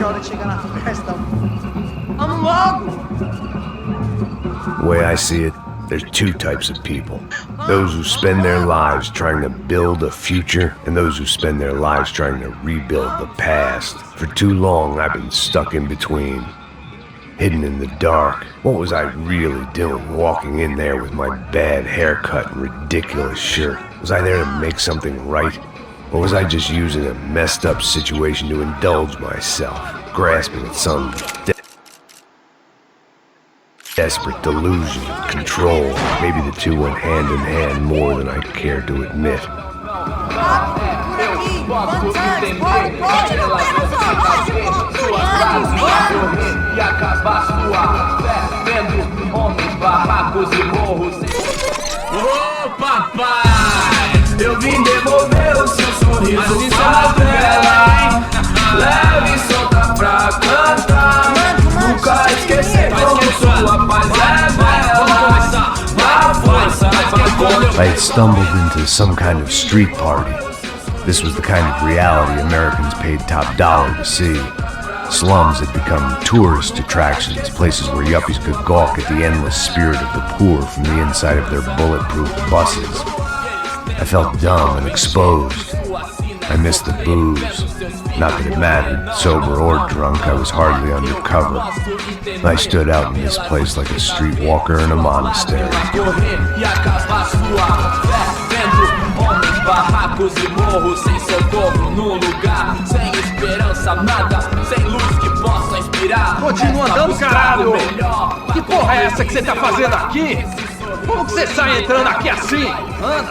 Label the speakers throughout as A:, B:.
A: vejo a hora de chegar na festa. Vamos logo!
B: The way I see it, there's two types of people. Those who spend their lives trying to build a future, and those who spend their lives trying to rebuild the past. For too long, I've been stuck in between. Hidden in the dark. What was I really doing walking in there with my bad haircut and ridiculous shirt? Was I there to make something right? Or was I just using a messed up situation to indulge myself, grasping at some desperate delusion, control? Maybe the two went hand in hand more than I care to admit.
C: Ô papai, eu vim devolver o seu sorriso favela. Leve e solta pra cantar. Nunca esquecer como sua paz é bela. Vá força pra
B: I had stumbled into some kind of street party. This was the kind of reality Americans paid top dollar to see. Slums had become tourist attractions, places where yuppies could gawk at the endless spirit of the poor from the inside of their bulletproof buses. I felt dumb and exposed. I missed the booze. Not that it mattered, sober or drunk, I was hardly undercover. I stood out in this place like a streetwalker in a monastery.
C: Barracos e morros sem socorro no lugar, sem esperança, nada, sem luz que possa inspirar.
D: Continua andando, caralho! Que porra é essa que você tá fazendo aqui? Como que você sai entrando aqui assim?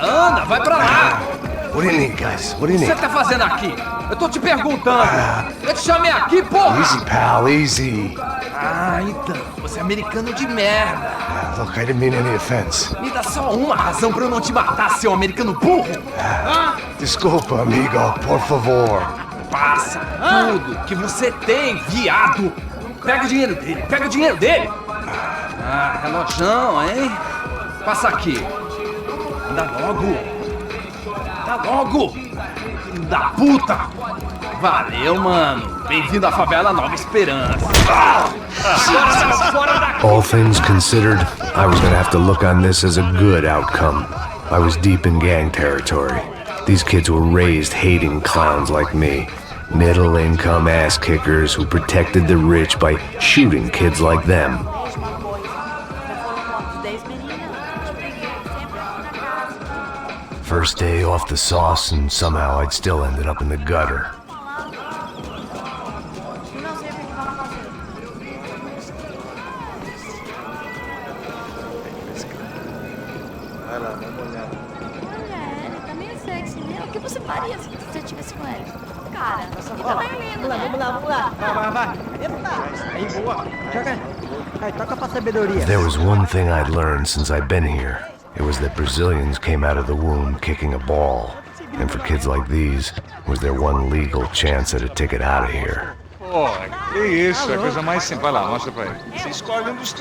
D: Anda, vai pra lá!
B: What do you need, guys? What do you
D: O que
B: need?
D: você tá fazendo aqui? Eu tô te perguntando! Eu te chamei aqui, porra!
B: Easy, pal, easy.
D: Ah, então, você é americano de merda!
B: Look, I didn't mean any offense.
D: Me dá só uma razão pra eu não te matar, seu americano burro!
B: Desculpa, amigo, por favor.
D: Passa tudo que você tem, viado! Pega o dinheiro dele, pega o dinheiro dele! Ah, relojão, hein? Passa aqui! Anda logo! Anda logo! Filho da puta! Valeu, mano! Bem-vindo à favela Nova Esperança! Fora daqui!
B: All things considered, I was gonna have to look on this as a good outcome. I was deep in gang territory. These kids were raised hating clowns like me. Middle-income ass-kickers who protected the rich by shooting kids like them. First day off the sauce, and somehow I'd still ended up in the gutter. If there was one thing I'd learned since I'd been here, it was that Brazilians came out of the womb kicking a ball. And for kids like these, was their one legal chance at a ticket out of here.
E: Pô, que isso, é a coisa mais simples. Vai lá, mostra pra ele. Você escolhe um dos...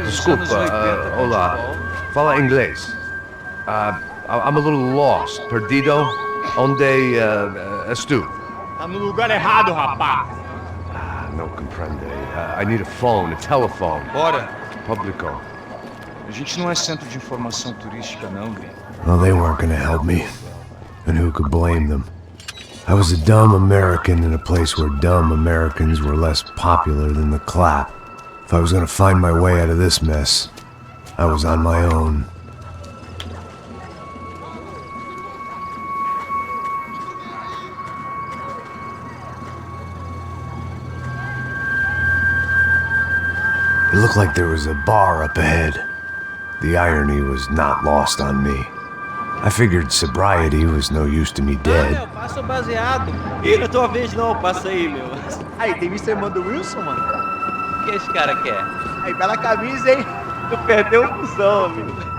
B: Desculpa, olá. Fala inglês. I'm a little lost. Perdido? Onde estou?
F: Tá no lugar errado, rapaz.
B: No comprende. I need a phone, a telephone.
E: Bora.
B: Publico.
E: A gente não é centro de informação turística, não.
B: Well, they weren't gonna help me. And who could blame them? I was a dumb American in a place where dumb Americans were less popular than the clap. If I was gonna find my way out of this mess, I was on my own. It looked like there was a bar up ahead. The irony was not lost on me. I figured sobriety was no use to me dead.
F: Meu, passa o baseado. Ih, não é tua vez não, passa aí, meu.
A: Aí, tem visto a irmã do Wilson, mano?
F: O que esse cara quer?
A: Aí, bela camisa, hein?
F: Tu perdeu um cuzão, amigo.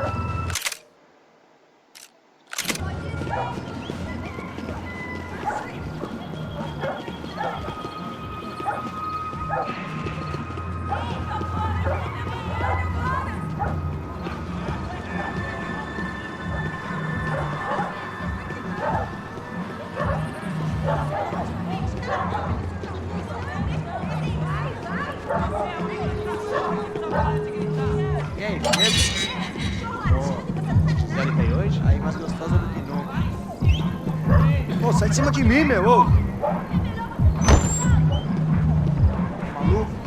A: sai de cima de mim, meu. Ô. Maluco.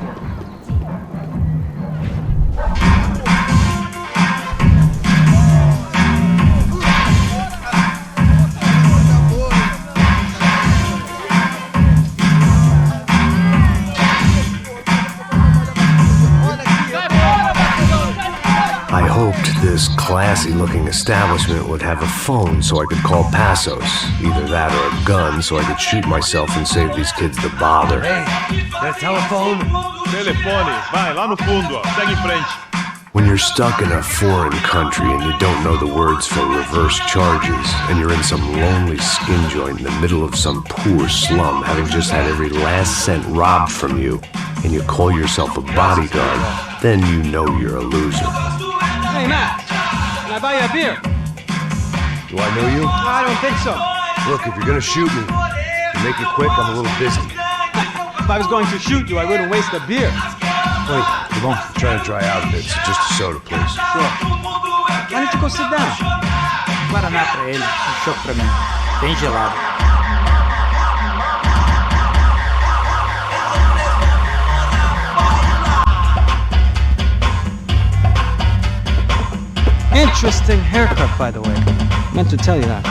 B: I hoped this classy-looking establishment would have a phone so I could call Passos. Either that or a gun so I could shoot myself and save these kids the bother.
G: Hey, that telephone?
H: Telefone, vai, lá no fundo, ó. Segue em frente.
B: When you're stuck in a foreign country and you don't know the words for reverse charges, and you're in some lonely skin joint in the middle of some poor slum, having just had every last cent robbed from you, and you call yourself a bodyguard, then you know you're a loser.
F: Hey, Matt, can I buy you a beer?
B: Do I know you?
F: I don't think so.
B: Look, if you're gonna shoot me, to make it quick, I'm a little busy.
F: If I was going to shoot you, I wouldn't waste a beer.
B: Wait, come on. I'm trying to dry out a bit, so just a soda, please.
F: Sure. Why don't you go sit down?
I: Guaraná pra ele, chopp pra mim. Bem gelado.
F: Interesting haircut, by the way. Meant to tell you that.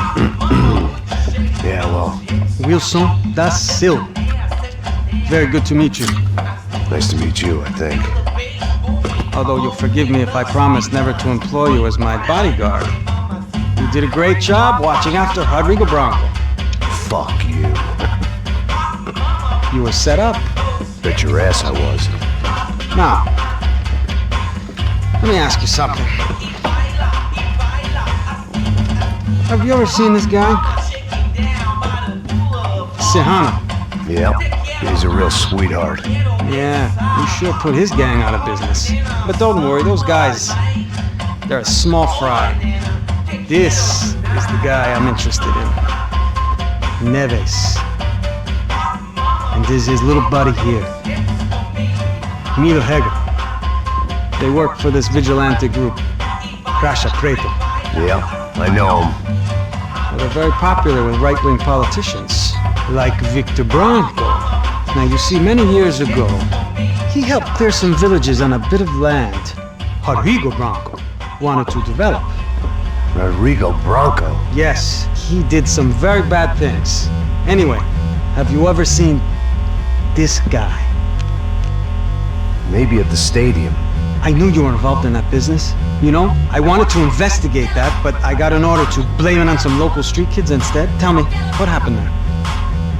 B: Yeah, well,
F: Wilson da Silva. Very good to meet you.
B: nice to meet you, I think.
F: Although you'll forgive me if I promise never to employ you as my bodyguard. You did a great job watching after Rodrigo Bronco.
B: Fuck you.
F: You were set up.
B: Bet your ass I was.
F: Now, let me ask you something. Have you ever seen this guy? Sihana.
B: Yep, he's a real sweetheart.
F: Yeah, you sure put his gang out of business. But don't worry, those guys, they're a small fry. This is the guy I'm interested in. Neves. And this is his little buddy here. Milo Hegel. They work for this vigilante group, Crasha Preto.
B: Yeah, I know him.
F: Well, they're very popular with right-wing politicians, like Victor Bronco. Now, you see, many years ago, he helped clear some villages on a bit of land Rodrigo Bronco wanted to develop.
B: Rodrigo Bronco?
F: Yes, he did some very bad things. Anyway, have you ever seen this guy?
B: Maybe at the stadium.
F: I knew you were involved in that business. You know, I wanted to investigate that, but I got an order to blame it on some local street kids instead. Tell me, what happened there?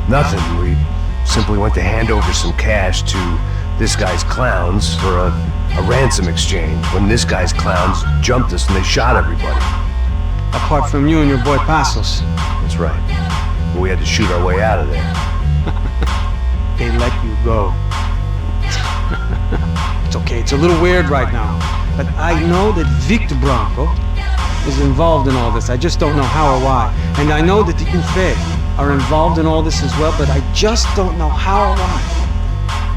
B: Nothing. We simply went to hand over some cash to this guy's clowns for a ransom exchange when this guy's clowns jumped us and they shot everybody.
F: Apart from you and your boy Passos.
B: That's right. We had to shoot our way out of there.
F: They let you go. It's okay, it's a little weird right now. But I know that Victor Bronco is involved in all this. I just don't know how or why. And I know that the Ufe are involved in all this as well, but I just don't know how or why.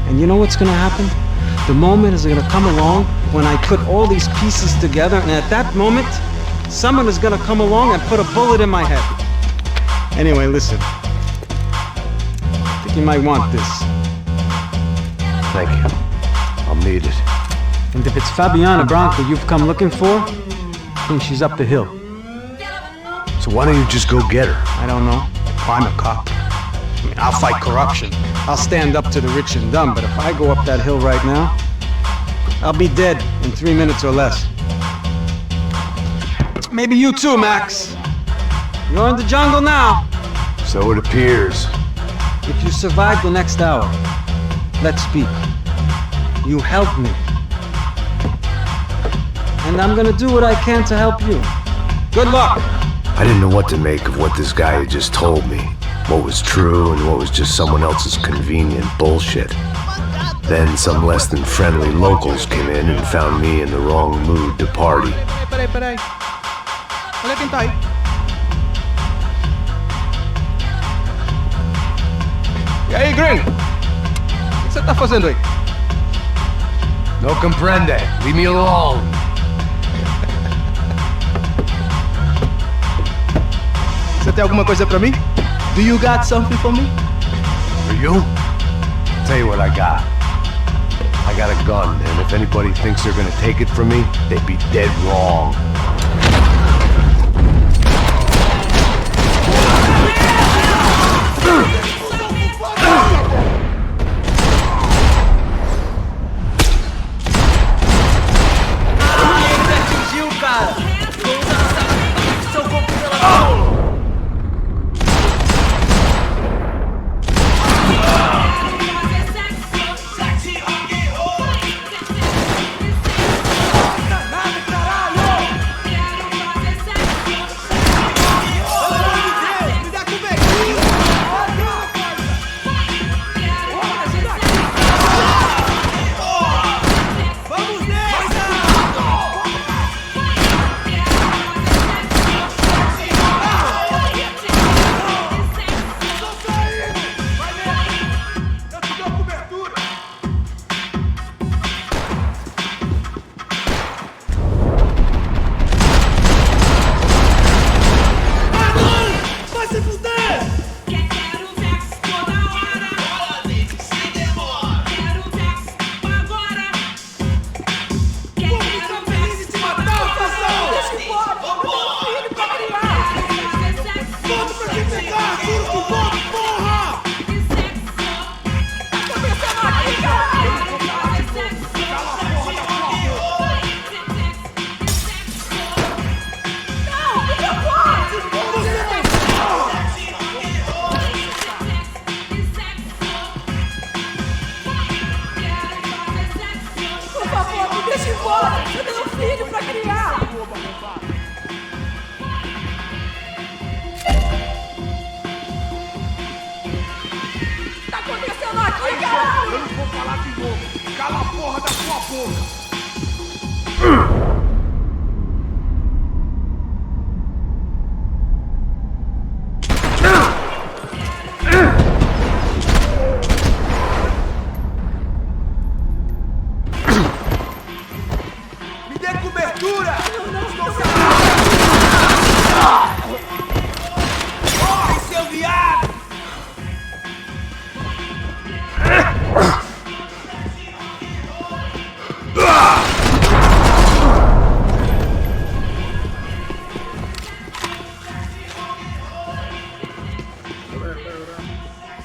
F: And you know what's gonna happen? The moment is gonna come along when I put all these pieces together, and at that moment, someone is gonna come along and put a bullet in my head. Anyway, listen. I think you might want this.
B: Thank you. I'll need it.
F: And if it's Fabiana Bronco you've come looking for, I think she's up the hill.
B: So why don't you just go get her?
F: I don't know. I'm a cop. I mean, I'll fight corruption. I'll stand up to the rich and dumb, but if I go up that hill right now, I'll be dead in 3 minutes or less. Maybe you too, Max. You're in the jungle now.
B: So it appears.
F: If you survive the next hour, let's speak. You help me. And I'm gonna do what I can to help you. Good luck!
B: I didn't know what to make of what this guy had just told me. What was true and what was just someone else's convenient bullshit. Then some less than friendly locals came in and found me in the wrong mood to party.
A: Peraí. Olha quem tá aí. E aí, gringo? O que você tá fazendo aí?
B: No comprende. Leave me alone.
A: Você tem alguma coisa pra mim?
I: Do you got something for me?
B: For you? Tell you what I got. I got a gun, and if anybody thinks they're gonna take it from me, they'd be dead wrong.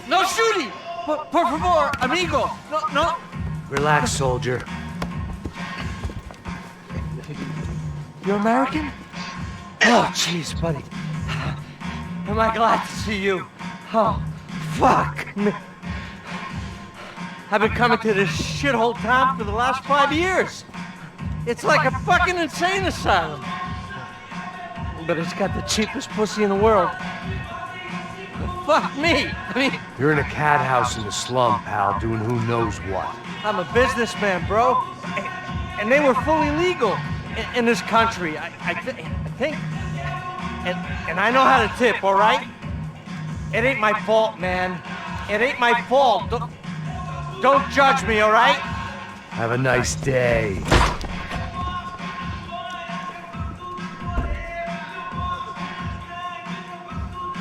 I: No shooting! Por favor, amigo! No.
G: Relax, soldier.
I: You're American? Oh, jeez, buddy. Am I glad to see you? Oh, fuck. I've been coming to this shithole town for the last 5 years. It's like a fucking insane asylum. But it's got the cheapest pussy in the world. Fuck me. I mean,
B: You're in a cat house in the slum, pal, doing who knows what.
I: I'm a businessman, bro. And they were fully legal in this country, I think. And I know how to tip, all right? It ain't my fault, man. It ain't my fault. Don't judge me, all right?
B: Have a nice day.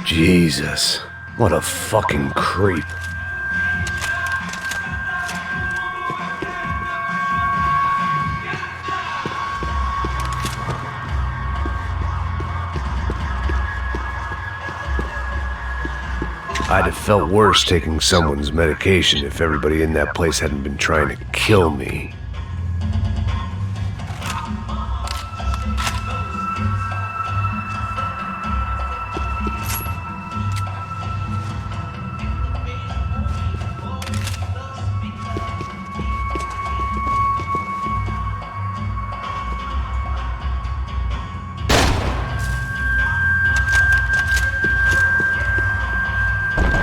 B: Jesus, what a fucking creep. I'd have felt worse taking someone's medication if everybody in that place hadn't been trying to kill me.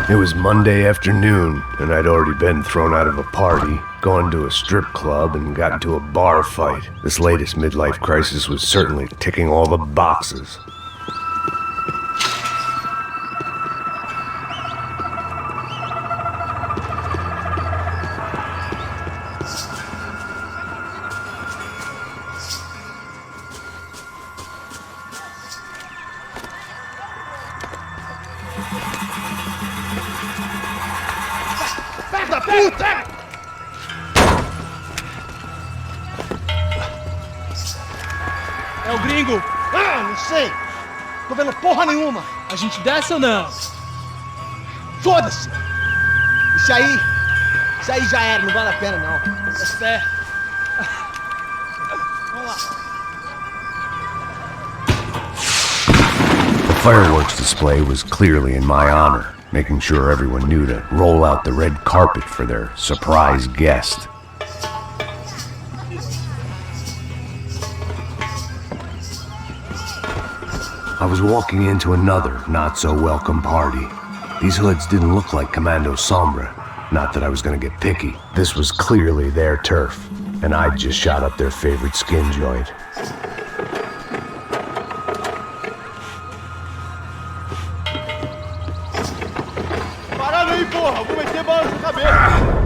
B: It was Monday afternoon, and I'd already been thrown out of a party, gone to a strip club, and got into a bar fight. This latest midlife crisis was certainly ticking all the boxes.
I: puta!
J: É o gringo.
I: Ah, não sei. Tô vendo porra nenhuma.
J: A gente desce ou não?
I: Foda-se. Isso aí já era, não vale a pena não.
J: É fé.
I: Vamos lá.
B: The fireworks display was clearly in my honor, making sure everyone knew to roll out the red carpet for their surprise guest. I was walking into another not-so-welcome party. These hoods didn't look like Commando Sombra. Not that I was gonna get picky. This was clearly their turf, and I'd just shot up their favorite skin joint.
H: Parada aí, porra! Vou meter bala na sua cabeça!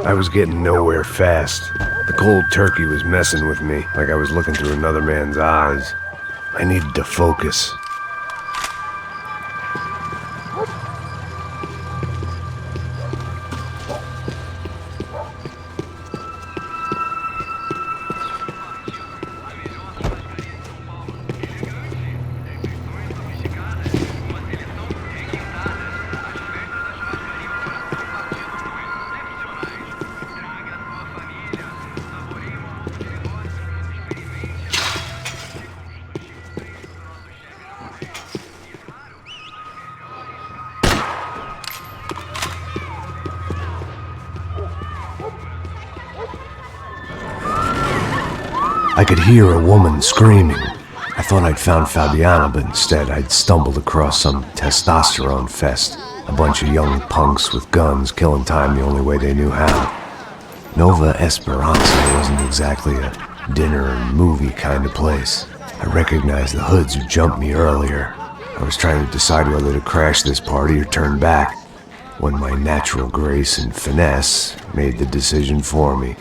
B: I was getting nowhere fast. The cold turkey was messing with me, like I was looking through another man's eyes. I needed to focus. I could hear a woman screaming. I thought I'd found Fabiana, but instead I'd stumbled across some testosterone fest. A bunch of young punks with guns killing time the only way they knew how. Nova Esperanza wasn't exactly a dinner and movie kind of place. I recognized the hoods who jumped me earlier. I was trying to decide whether to crash this party or turn back, when my natural grace and finesse made the decision for me.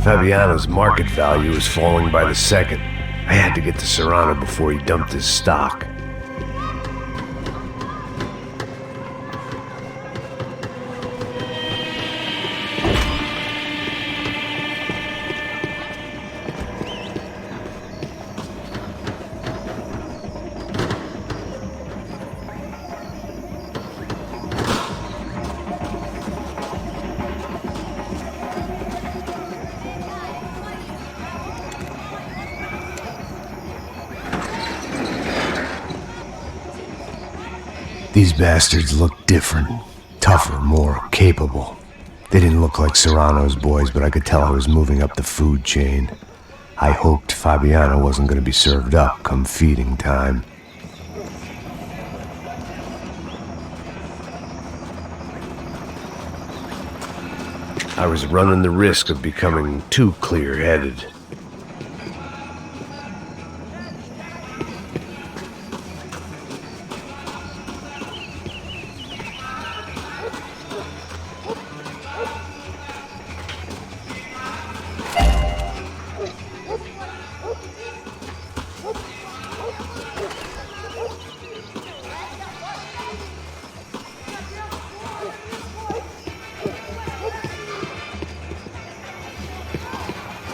B: Fabiano's market value was falling by the second. I had to get to Serrano before he dumped his stock. These bastards looked different, tougher, more capable. They didn't look like Serrano's boys, but I could tell I was moving up the food chain. I hoped Fabiano wasn't going to be served up come feeding time. I was running the risk of becoming too clear-headed.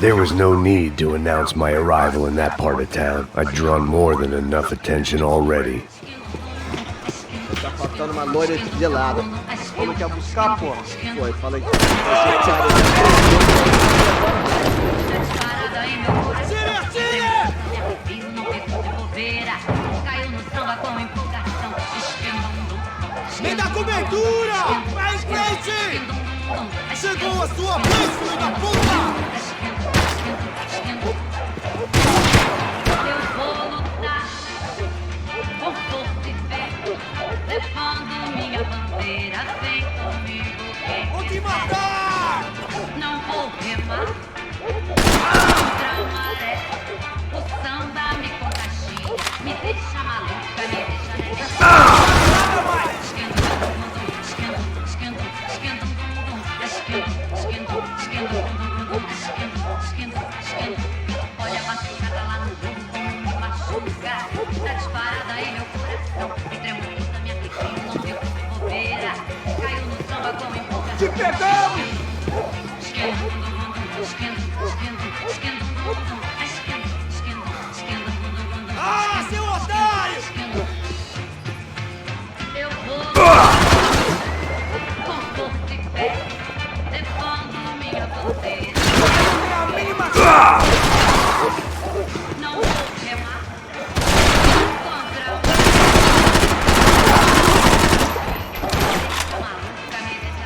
B: There was no need to announce my arrival in that part of town. I'd drawn more than enough attention already.
H: Tá faltando uma loira gelada. Como que é buscar, pô? Foi, falei.
C: Me dá cobertura! Mais frente! Chegou a sua vez, filho da puta! Eu vou lutar com força e fé, levando minha bandeira, vem comigo, vou te matar! Não vou remar contra a maré, o samba me contagia, me deixa maluca, me deixa nessa... Olha a machucada lá no jogo como me machuca. Tá disparada aí meu coração. Tremendo da minha pequena, não viu que bobeira. Caiu no samba com empolgação. Te pegamos! Ah, seu otário! Eu vou com força e fé, levando minha bandeira. Não vou remar contra o maluca, me deixa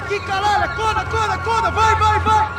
C: aqui, caralho! Acorda, acorda, acorda! Vai, vai, vai!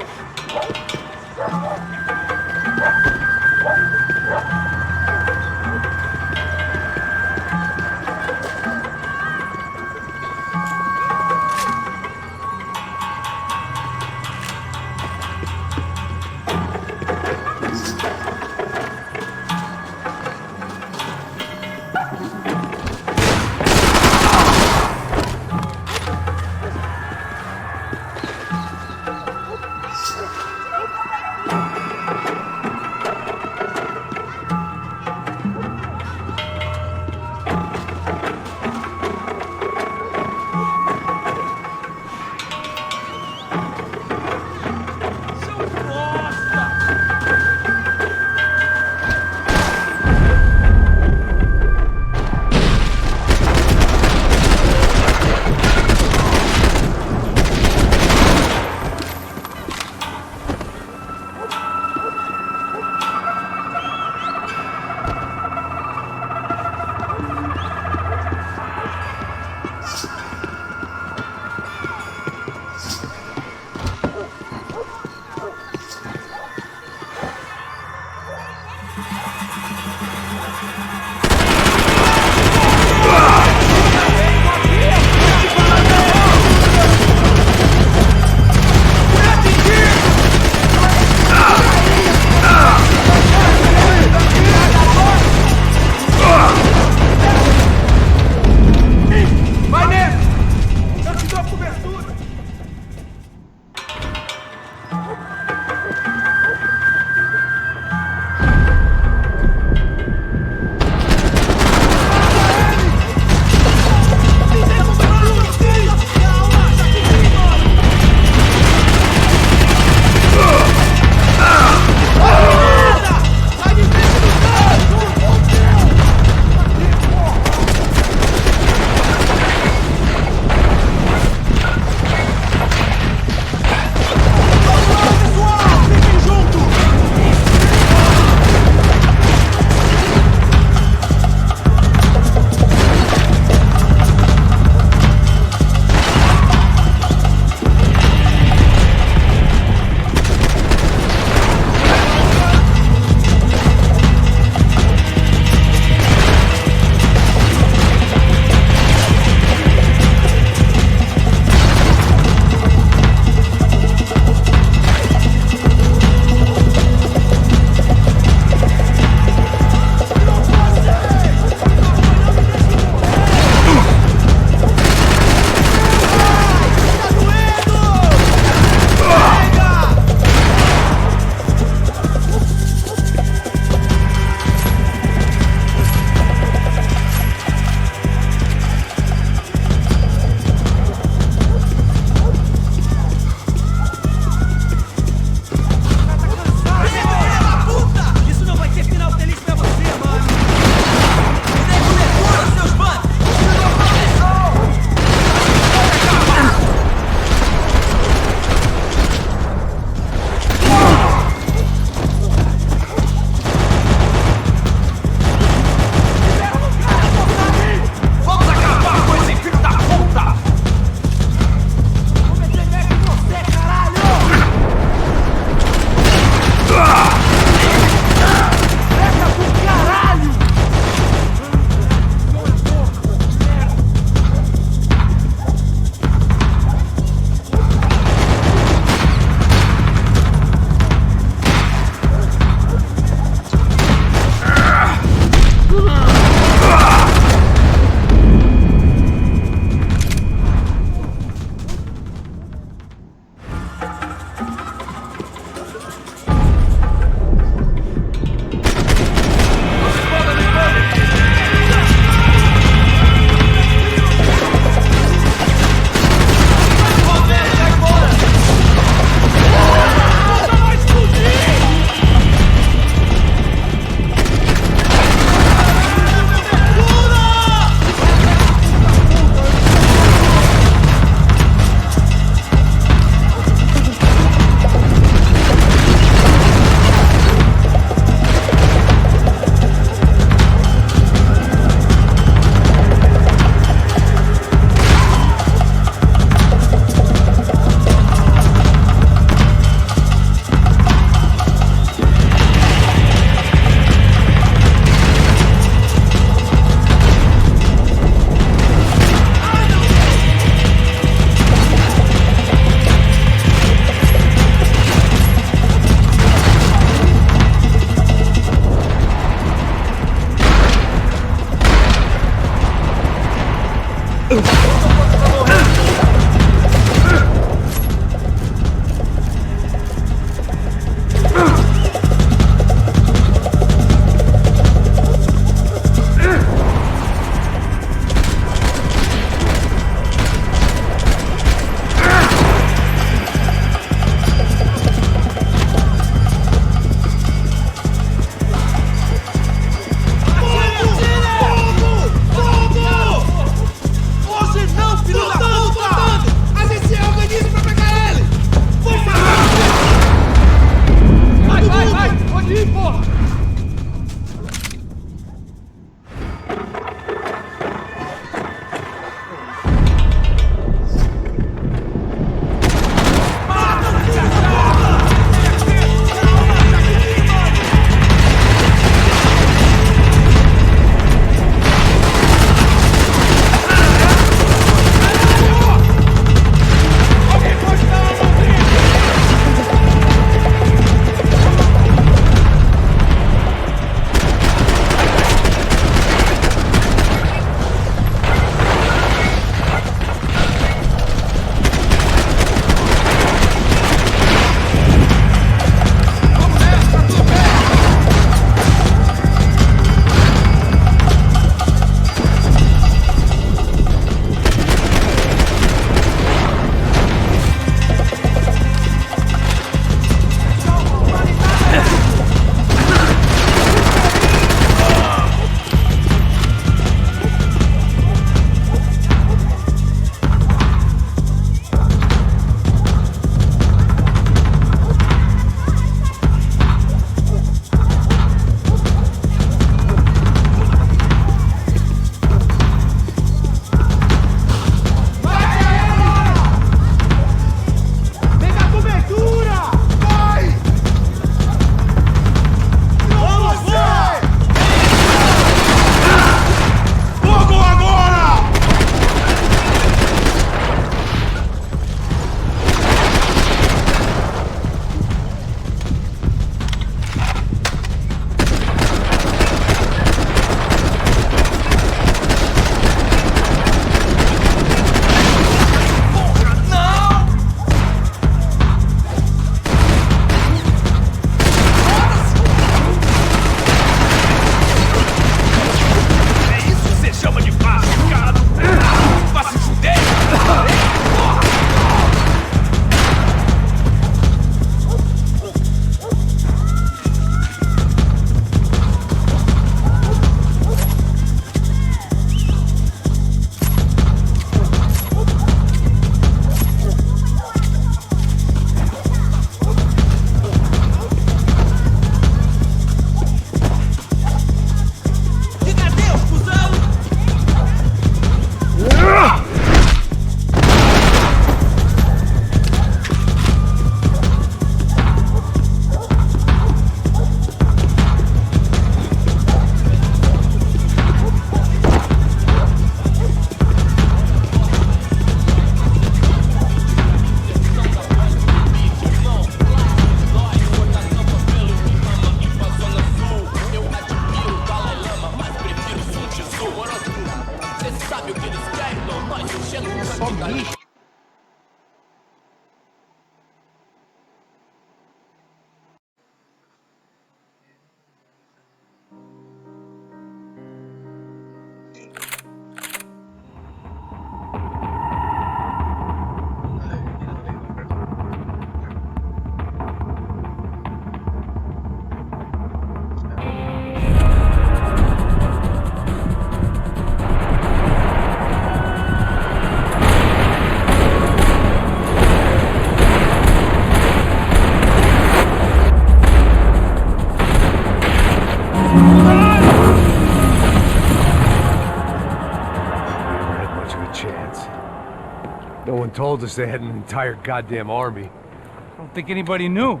B: told us they had an entire goddamn army.
G: I don't think anybody knew.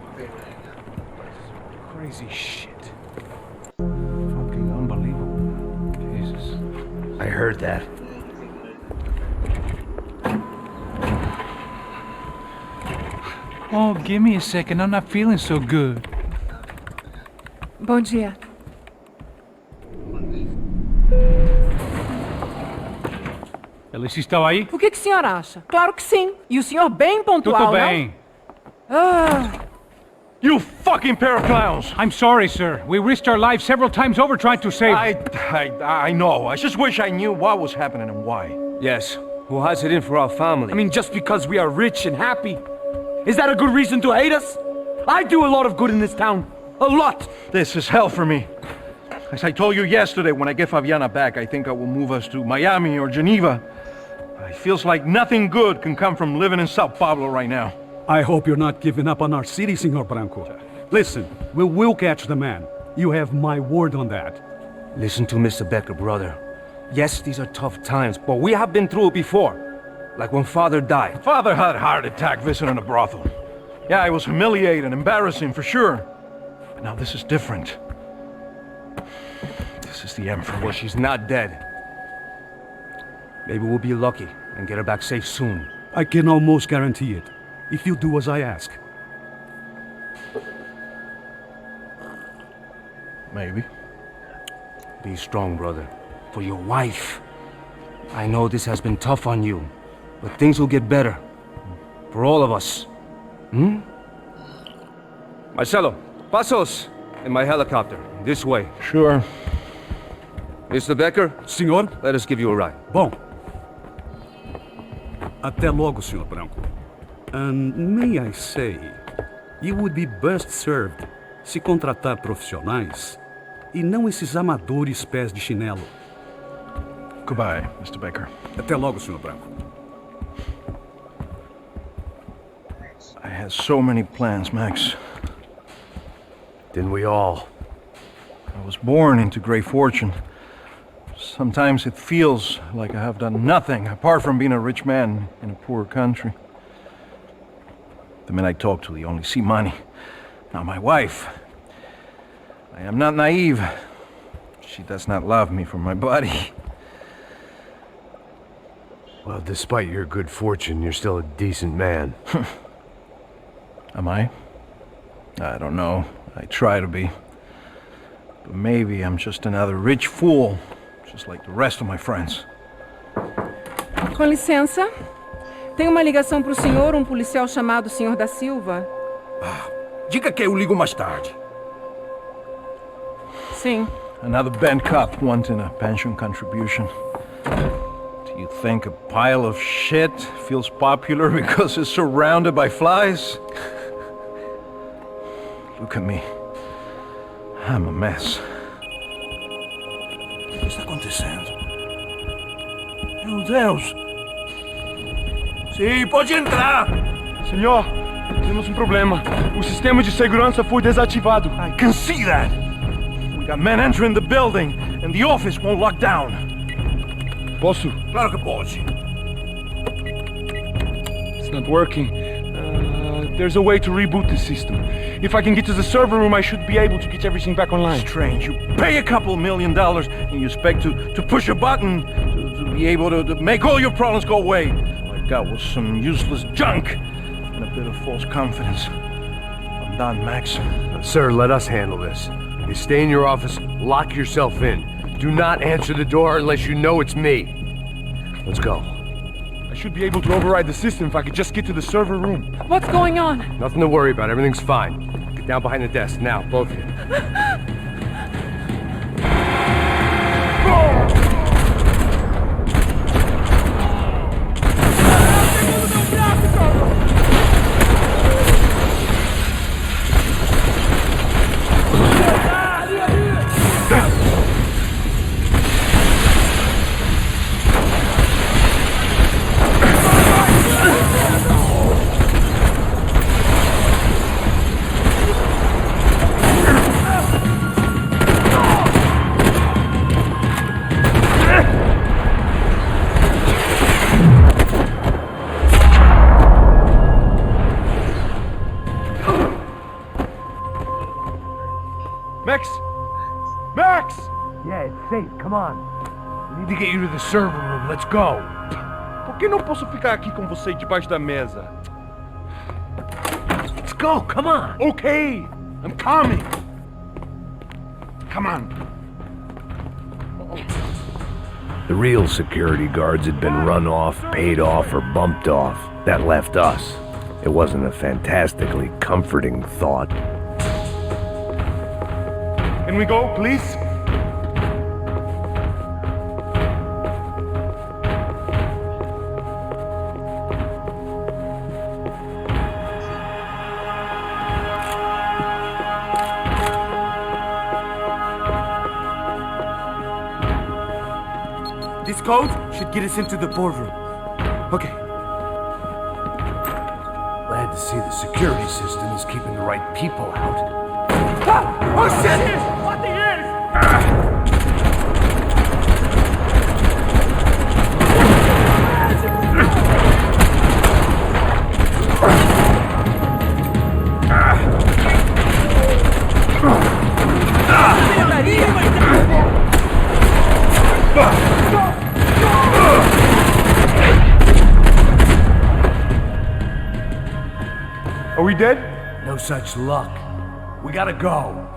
G: Crazy shit. Fucking unbelievable. Jesus.
B: I heard that.
G: Oh, give me a second. I'm not feeling so good.
K: Bom dia.
G: Alice estava aí?
K: O que o senhor acha? Claro que sim. E o senhor bem pontual,
G: Tudo bem.
K: não? Ah,
I: You fucking pair of clowns!
G: I'm sorry, sir. We risked our lives several times over trying to save...
I: I know. I just wish I knew what was happening and why.
H: Yes. Who has it in for our family? I mean, just because we are rich and happy. Is that a good reason to hate us? I do a lot of good in this town. A lot!
I: This is hell for me. As I told you yesterday, when I get Fabiana back, I think I will move us to Miami or Geneva. It feels like nothing good can come from living in Sao Paulo right now.
L: I hope you're not giving up on our city, Senor Branco. Listen, we will catch the man. You have my word on that.
H: Listen to Mr. Becker, brother. Yes, these are tough times, but we have been through it before. Like when Father died.
I: Father had a heart attack visiting a brothel. Yeah, it was humiliating and embarrassing for sure. But now this is different. This is the end for me.
H: Well, she's not dead. Maybe we'll be lucky and get her back safe soon.
L: I can almost guarantee it, if you do as I ask.
I: Maybe.
H: Be strong, brother. For your wife. I know this has been tough on you, but things will get better. For all of us. Hmm? Marcelo, pasos in my helicopter. This way.
I: Sure.
H: Mr. Becker?
L: Senhor?
H: Let us give you a ride.
L: Bom. Até logo, Senhor Branco. And may I say, you would be best served se contratar profissionais e não esses amadores pés de chinelo.
I: Goodbye, Mr. Baker.
L: Até logo, Senhor Branco.
I: I had so many plans, Max.
B: Didn't we all?
I: I was born into great fortune. Sometimes it feels like I have done nothing apart from being a rich man in a poor country. The men I talk to, they only see money. Now my wife, I am not naive. She does not love me for my body.
B: Well, despite your good fortune, you're still a decent man.
I: Am I? I don't know. I try to be. But maybe I'm just another rich fool, just like the rest of my friends.
K: com licença. Tem uma ligação para o senhor, um policial chamado Senhor da Silva.
I: Diga que eu ligo mais tarde.
K: Sim.
I: Another band cop wanting a pension contribution. Do you think a pile of shit feels popular because it's surrounded by flies? Look at me. I'm a mess. O que está acontecendo? Meu Deus!
M: Sim, pode entrar! Senhor, temos um problema. O sistema de segurança foi desativado.
I: I can see that! We got men entering the building, and the office won't lock down.
M: Posso?
I: Claro que pode.
M: It's not working. There's a way to reboot the system. If I can get to the server room, I should be able to get everything back online.
I: Strange. You pay a couple $1 million and you expect to push a button to be able to make all your problems go away. All I got was some useless junk and a bit of false confidence. I'm done, Max.
B: Sir, let us handle this. You stay in your office, lock yourself in. Do not answer the door unless you know it's me. Let's go.
M: I should be able to override the system if I could just get to the server room.
K: What's going on?
B: Nothing to worry about. Everything's fine. Get down behind the desk now, both of you.
M: Max! Max!
H: Yeah, it's safe. Come on.
M: We need to get you to the server room. Let's go. Por que não posso ficar aqui com você debaixo da mesa?
H: Let's go. Come on.
M: Okay, I'm coming. Come on.
B: The real security guards had been run off, paid off, or bumped off. That left us. It wasn't a fantastically comforting thought.
M: Can we go, please?
H: This code should get us into the boardroom. Okay.
B: Glad to see the security system is keeping the right people out.
H: Ah! Oh shit! What the hell?
M: Are we dead?
B: No such luck. We gotta go.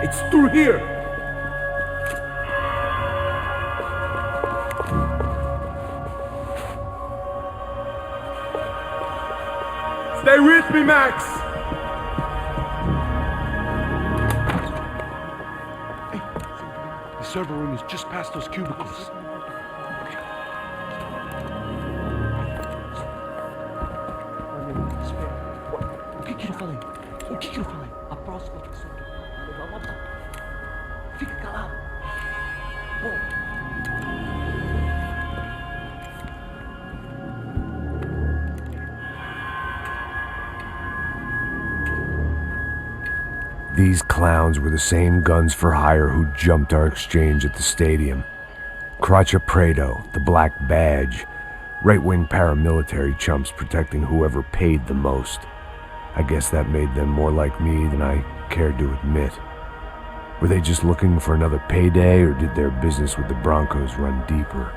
M: It's through here. Stay with me, Max. Hey, the server room is just past those cubicles.
I: O que eu falei? O que eu falei? A próxima pessoa que vai levar uma bala. Fica calado.
B: These clowns were the same guns for hire who jumped our exchange at the stadium. Crotcha Prado, the Black Badge, right-wing paramilitary chumps protecting whoever paid the most. I guess that made them more like me than I cared to admit. Were they just looking for another payday, or did their business with the Broncos run deeper?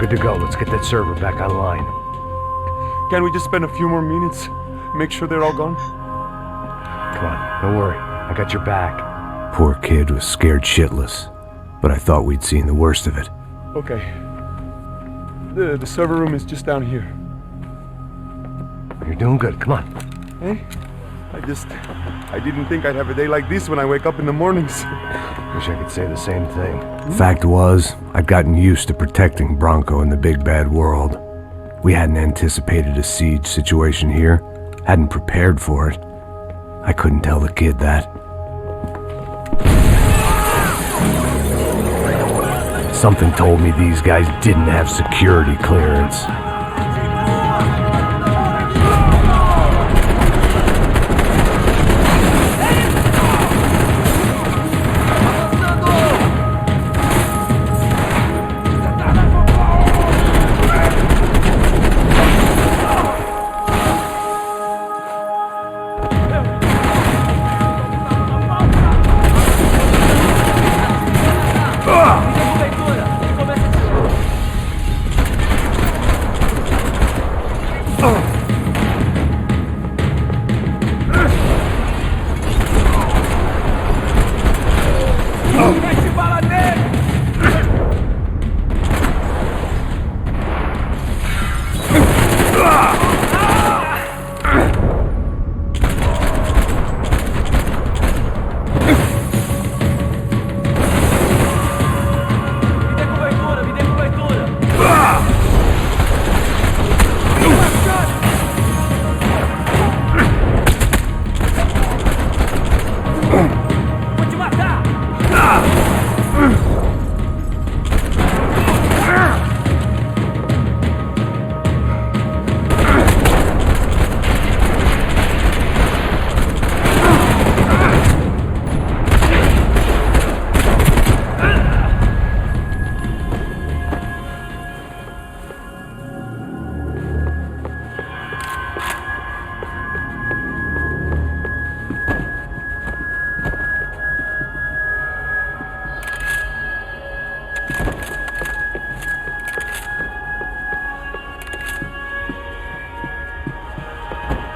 B: Good to go. Let's get that server back online.
M: Can we just spend a few more minutes? Make sure they're all gone?
B: Come on, don't worry. I got your back. Poor kid was scared shitless, but I thought we'd seen the worst of it.
M: Okay. The server room is just down here.
B: You're doing good. Come on.
M: Hey, I didn't think I'd have a day like this when I wake up in the mornings.
B: Wish I could say the same thing. Fact was, I'd gotten used to protecting Bronco in the big bad world. We hadn't anticipated a siege situation here, hadn't prepared for it. I couldn't tell the kid that. Something told me these guys didn't have security clearance.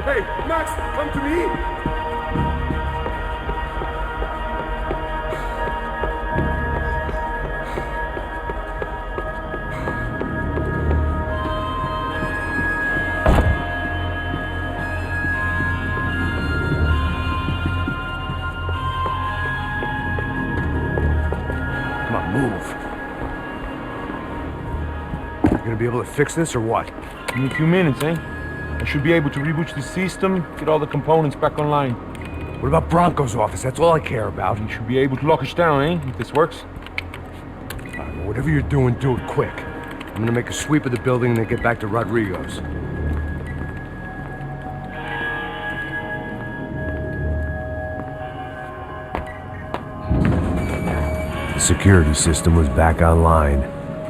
M: Hey, Max, come to me!
B: Come on, move. You gonna be able to fix this or what?
M: In a few minutes, eh? I should be able to reboot the system, get all the components back online.
B: What about Bronco's office? That's all I care about.
M: You should be able to lock us down, eh? If this works.
B: All right, well, whatever you're doing, do it quick. I'm gonna make a sweep of the building and then get back to Romarioz. The security system was back online.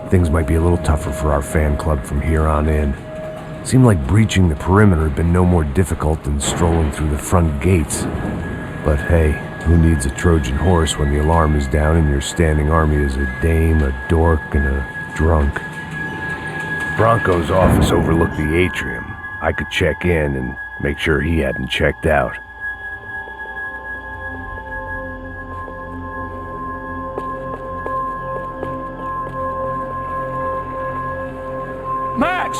B: Things might be a little tougher for our fan club from here on in. Seemed like breaching the perimeter had been no more difficult than strolling through the front gates. But hey, who needs a Trojan horse when the alarm is down and your standing army is a dame, a dork, and a drunk? Bronco's office overlooked the atrium. I could check in and make sure he hadn't checked out.
I: Max!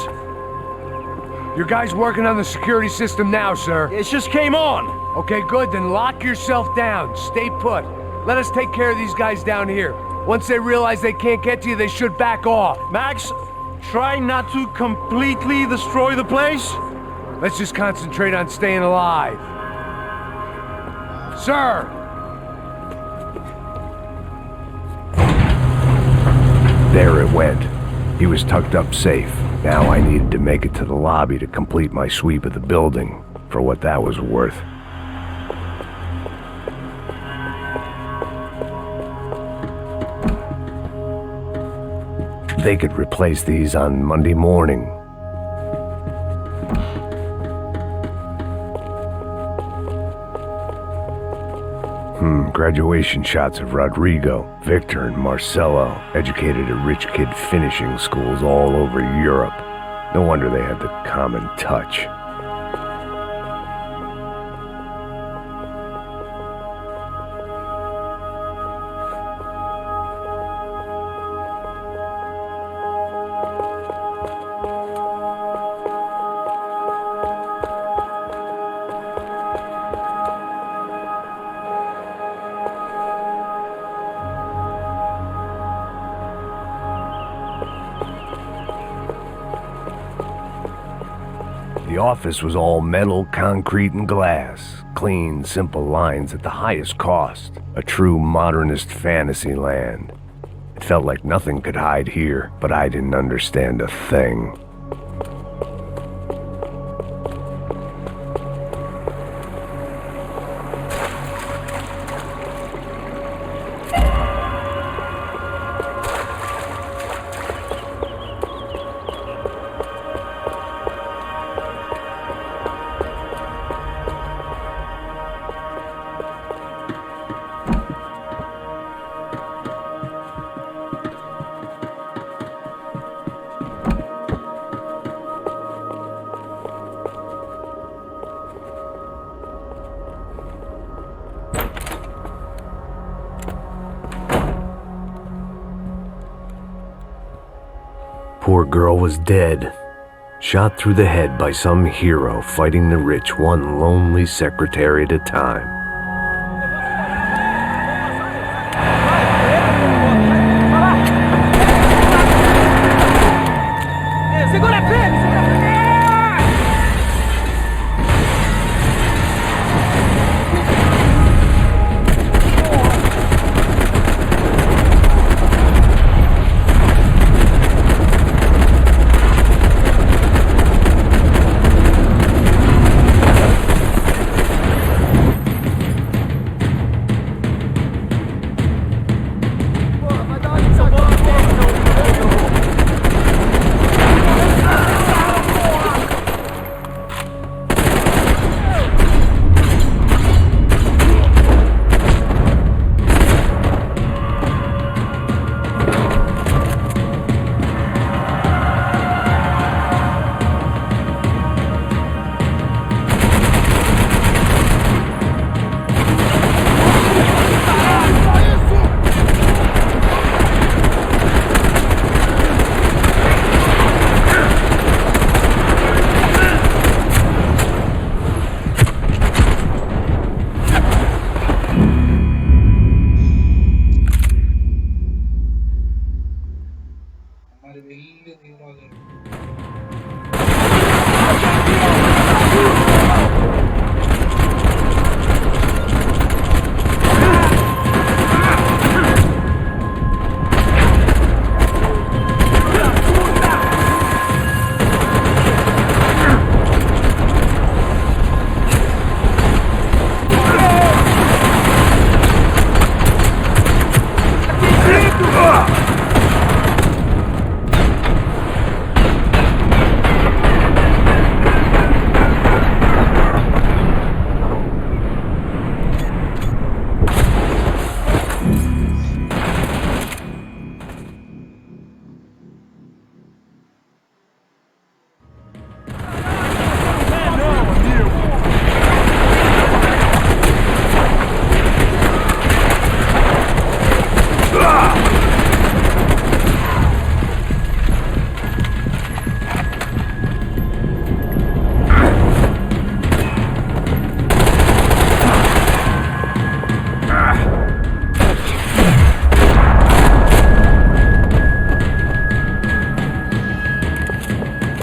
B: Your guy's working on the security system now, sir.
I: It just came on.
B: Okay, good, then lock yourself down. Stay put. Let us take care of these guys down here. Once they realize they can't get to you, they should back off.
I: Max, try not to completely destroy the place.
B: Let's just concentrate on staying alive. Sir! There it went. He was tucked up safe. Now I needed to make it to the lobby to complete my sweep of the building, for what that was worth. They could replace these on Monday morning. Graduation shots of Rodrigo, Victor, and Marcelo, educated at rich kid finishing schools all over Europe. No wonder they had the common touch. The office was all metal, concrete, and glass. Clean, simple lines at the highest cost. A true modernist fantasy land. It felt like nothing could hide here, but I didn't understand a thing. poor girl was dead. Shot through the head by some hero fighting the rich one lonely secretary at a time.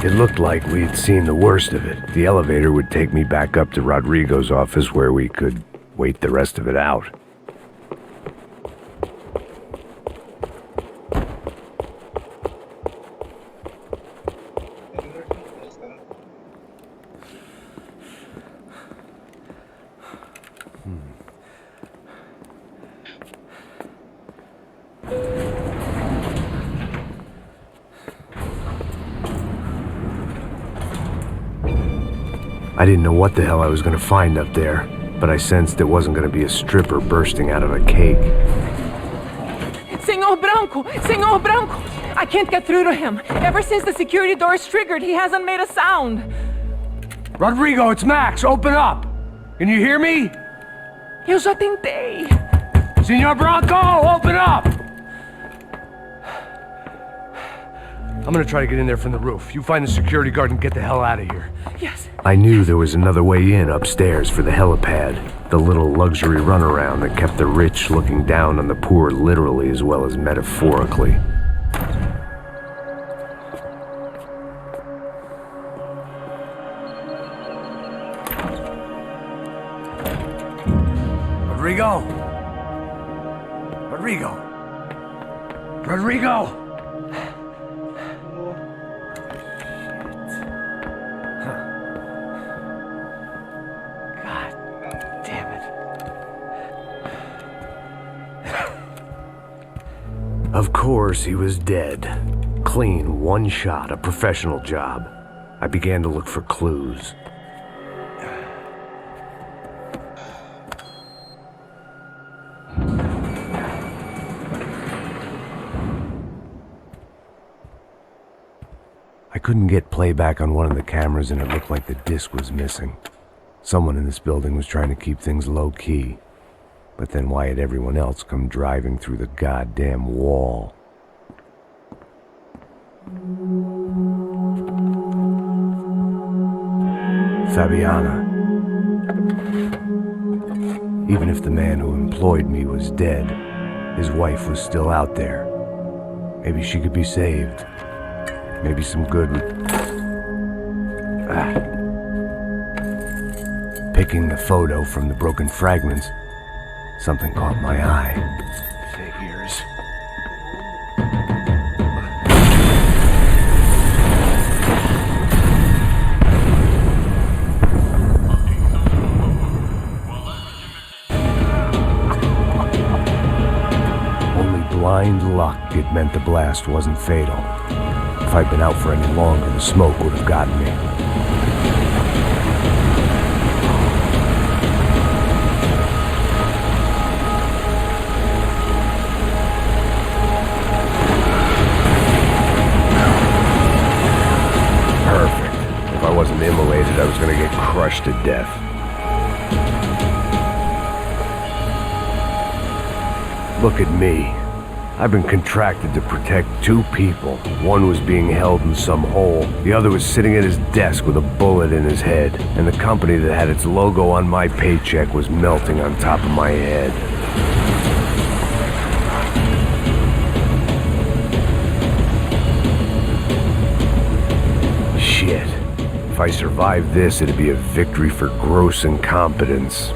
B: It looked like we'd seen the worst of it. The elevator would take me back up to Rodrigo's office where we could wait the rest of it out. I didn't know what the hell I was going to find up there, but I sensed it wasn't going to be a stripper bursting out of a cake.
K: Senor Branco! Senor Branco! I can't get through to him. Ever since the security door is triggered, he hasn't made a sound.
H: Rodrigo, it's Max. Open up. Can you hear me?
K: Eu já tentei.
H: Senor Branco, open up! I'm gonna try to get in there from the roof. You find the security guard and get the hell out of here.
K: Yes.
B: I knew there was another way in upstairs for the helipad, the little luxury runaround that kept the rich looking down on the poor literally as well as metaphorically.
H: Rodrigo! Rodrigo! Rodrigo!
B: Of course, he was dead. Clean, one shot, a professional job. I began to look for clues. I couldn't get playback on one of the cameras and it looked like the disc was missing. Someone in this building was trying to keep things low-key. But then why had everyone else come driving through the goddamn wall? Fabiana. Even if the man who employed me was dead, his wife was still out there. Maybe she could be saved. Maybe some good... Picking the photo from the broken fragments, something caught my eye. Figures. Blind luck it meant the blast wasn't fatal. If I'd been out for any longer, the smoke would have gotten me. Perfect. If I wasn't immolated, I was gonna get crushed to death. Look at me. I've been contracted to protect two people. One was being held in some hole. The other was sitting at his desk with a bullet in his head. And the company that had its logo on my paycheck was melting on top of my head. Shit. If I survived this, it'd be a victory for gross incompetence.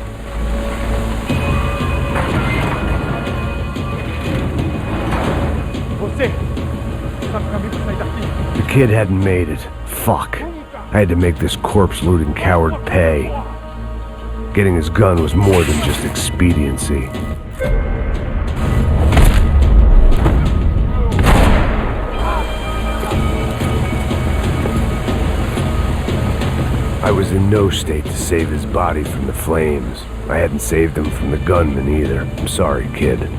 B: The kid hadn't made it. Fuck. I had to make this corpse-looting coward pay. Getting his gun was more than just expediency. I was in no state to save his body from the flames. I hadn't saved him from the gunman either. I'm sorry, kid.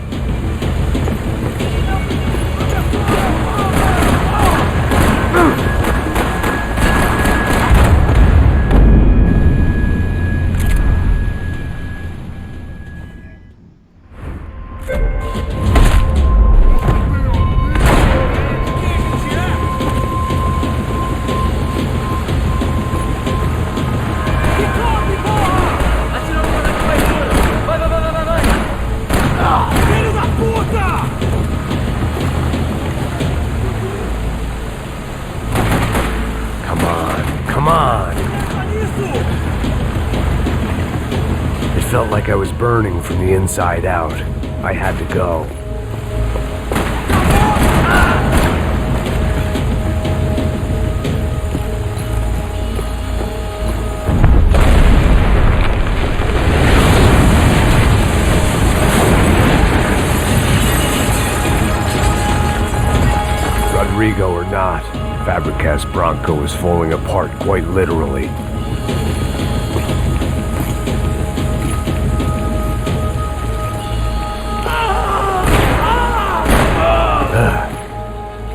B: Felt like I was burning from the inside out. I had to go. Rodrigo or not, Fabricas Bronco was falling apart quite literally.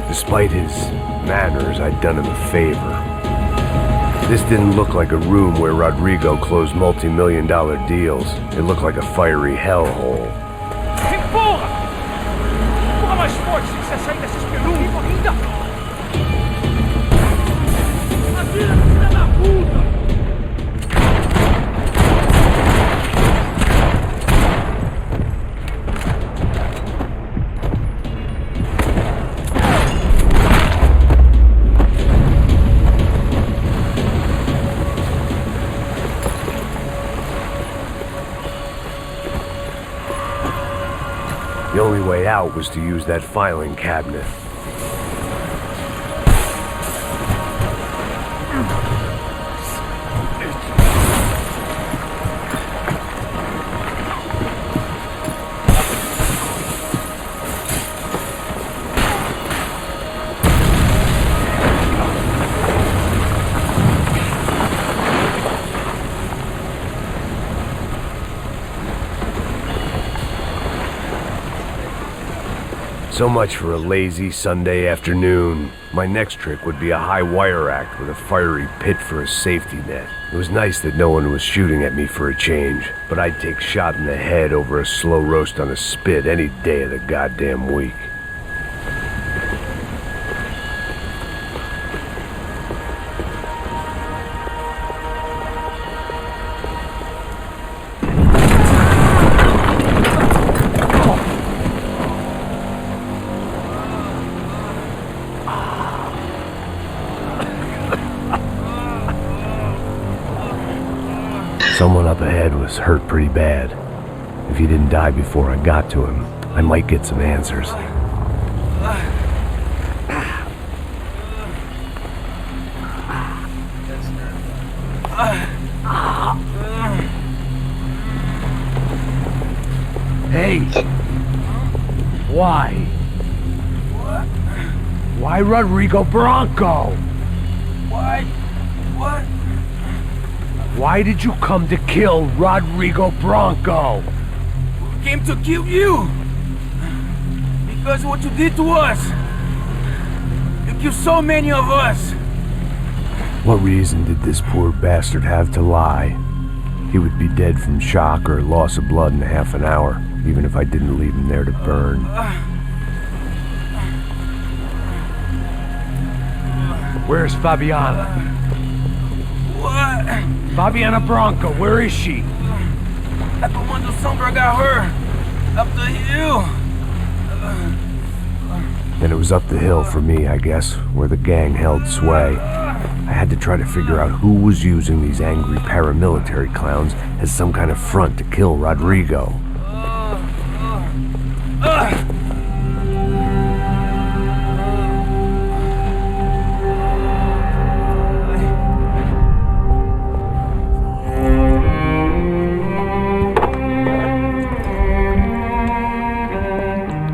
B: Despite his manners, I'd done him a favor. This didn't look like a room where Rodrigo closed multi-million-dollar deals. It looked like a fiery hellhole.
J: Porra! Porra, mais forte se você sair dessa espelunca ainda! Atira, filha da puta!
B: The only way out was to use that filing cabinet. So much for a lazy Sunday afternoon. My next trick would be a high wire act with a fiery pit for a safety net. It was nice that no one was shooting at me for a change, but I'd take shot in the head over a slow roast on a spit any day of the goddamn week. Someone up ahead was hurt pretty bad. If he didn't die before I got to him, I might get some answers.
J: Hey! Why? Why Rodrigo Bronco?
H: Why? What?
J: Why did you come to kill Rodrigo Bronco?
H: We came to kill you! Because of what you did to us! You killed so many of us!
B: What reason did this poor bastard have to lie? He would be dead from shock or loss of blood in half an hour, even if I didn't leave him there to burn.
J: Where's Fabiana?
H: What?
J: Fabiana Bronco, where is she?
H: That Comando Sombra got her! Up the hill!
B: Then it was up the hill for me, I guess, where the gang held sway. I had to try to figure out who was using these angry paramilitary clowns as some kind of front to kill Rodrigo.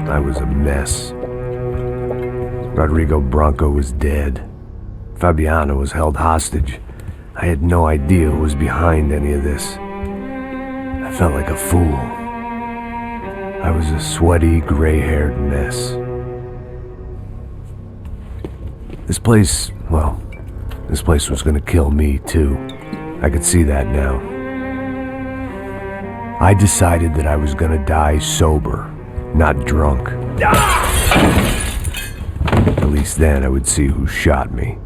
B: I was a mess. Rodrigo Bronco was dead. Fabiana was held hostage. I had no idea who was behind any of this. I felt like a fool. I was a sweaty, gray-haired mess. This place was gonna kill me, too. I could see that now. I decided that I was gonna die sober, not drunk. At least then I would see who shot me.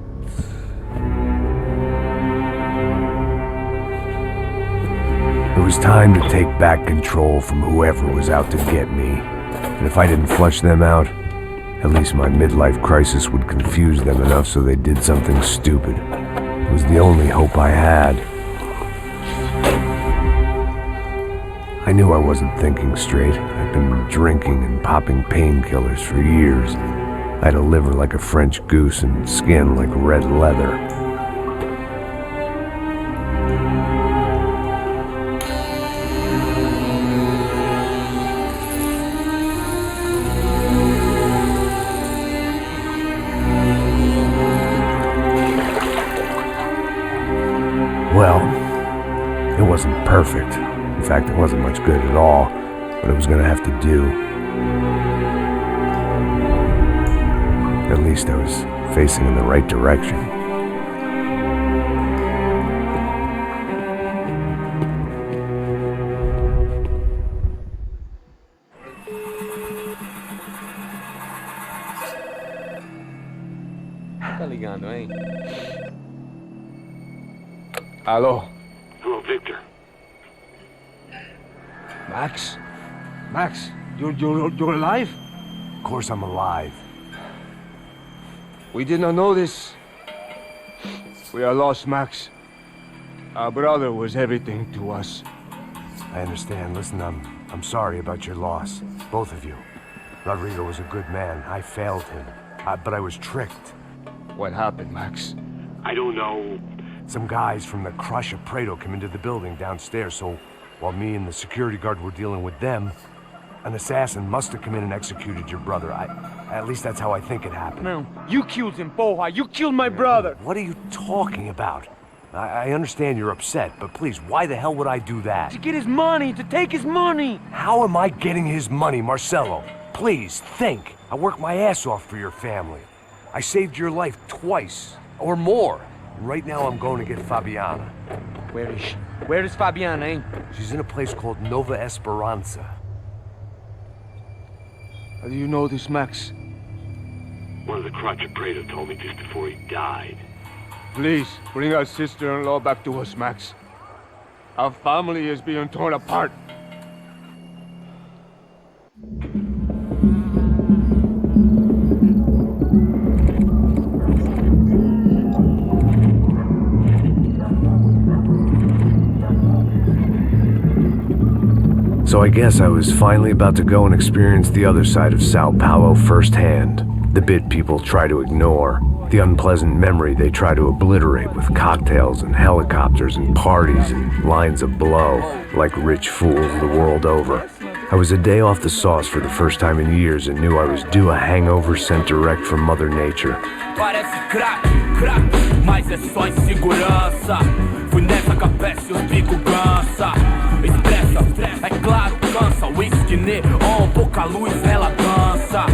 B: It was time to take back control from whoever was out to get me. And if I didn't flush them out, at least my midlife crisis would confuse them enough so they did something stupid. It was the only hope I had. I knew I wasn't thinking straight. I'd been drinking and popping painkillers for years. I had a liver like a French goose and skin like red leather. Well, it wasn't perfect. In fact, it wasn't much good at all, but it was gonna have to do. At least I was facing in the right direction.
F: Tá ligando, hein?
M: Alô?
N: Hello, Victor.
J: Max? Max, you're alive?
B: Of course I'm alive.
M: We did not know this. We are lost, Max. Our brother was everything to us.
B: I understand. Listen, I'm sorry about your loss. Both of you. Rodrigo was a good man. I failed him. But I was tricked.
M: What happened, Max?
N: I don't know.
B: Some guys from the Crush of Prado came into the building downstairs, so while me and the security guard were dealing with them, an assassin must have come in and executed your brother. At least that's how I think it happened.
J: No, you killed him, Porra. You killed my brother.
B: What are you talking about? I understand you're upset, but please, why the hell would I do that?
J: To get his money, to take his money.
B: How am I getting his money, Marcelo? Please, think. I worked my ass off for your family. I saved your life twice, or more. Right now I'm going to get Fabiana.
J: Where is she? Where is Fabiana, eh?
B: She's in a place called Nova Esperanza.
M: How do you know this, Max?
N: One of the Crotch of Prado told me just before he died.
M: Please, bring our sister-in-law back to us, Max. Our family is being torn apart.
B: So I guess I was finally about to go and experience the other side of Sao Paulo firsthand. The bit people try to ignore. The unpleasant memory they try to obliterate with cocktails and helicopters and parties and lines of blow, like rich fools the world over. I was a day off the sauce for the first time in years and knew I was due a hangover sent direct from Mother Nature.
O: Parece crack, mas é só insegurança. Fui nessa capeste, os bico cansa. Estressa, é claro, cansa. Whisky neon, pouca luz, ela dança.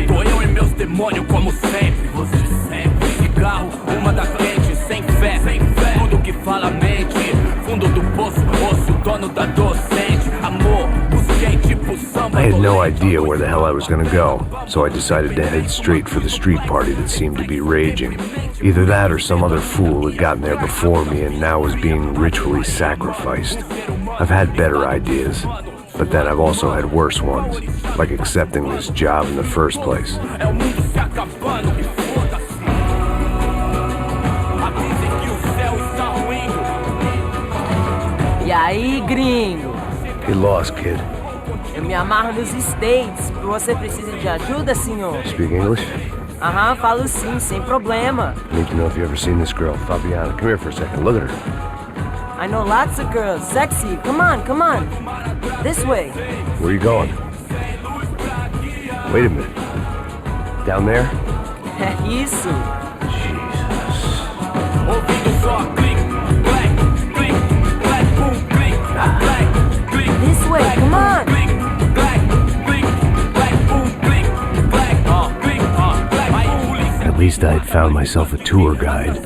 O: Tô eu e meus demônios como sempre. Você sempre. Cigarro, uma da quente, sem fé. Tudo que fala mente. Fundo do poço, osso, dono da docente. Amor, busquei tipo samba.
B: I had no idea where the hell I was gonna go, so I decided to head straight for the street party that seemed to be raging. Either that or some other fool had gotten there before me and now was being ritually sacrificed. I've had better ideas, but then I've also had worse ones, like accepting this job in the first place.
P: E aí, gringo?
B: Get lost, kid.
P: Eu me amarro nos States. Você precisa de ajuda, senhor?
B: Speak English?
P: Aham, falo sim, sem problema.
B: I need to know if you've ever seen this girl, Fabiana. Come here for a second. Look at her.
P: I know lots of girls. Sexy. Come on, come on. This way.
B: Where are you going? Wait a minute. Down there?
P: Isso. This way, come on.
B: At least I had found myself a tour guide.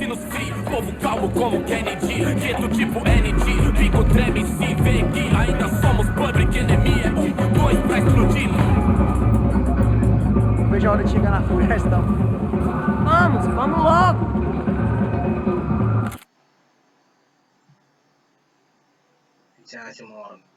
I: Vejo a hora de chegar na floresta.
P: Vamos logo.
I: Já, Simone.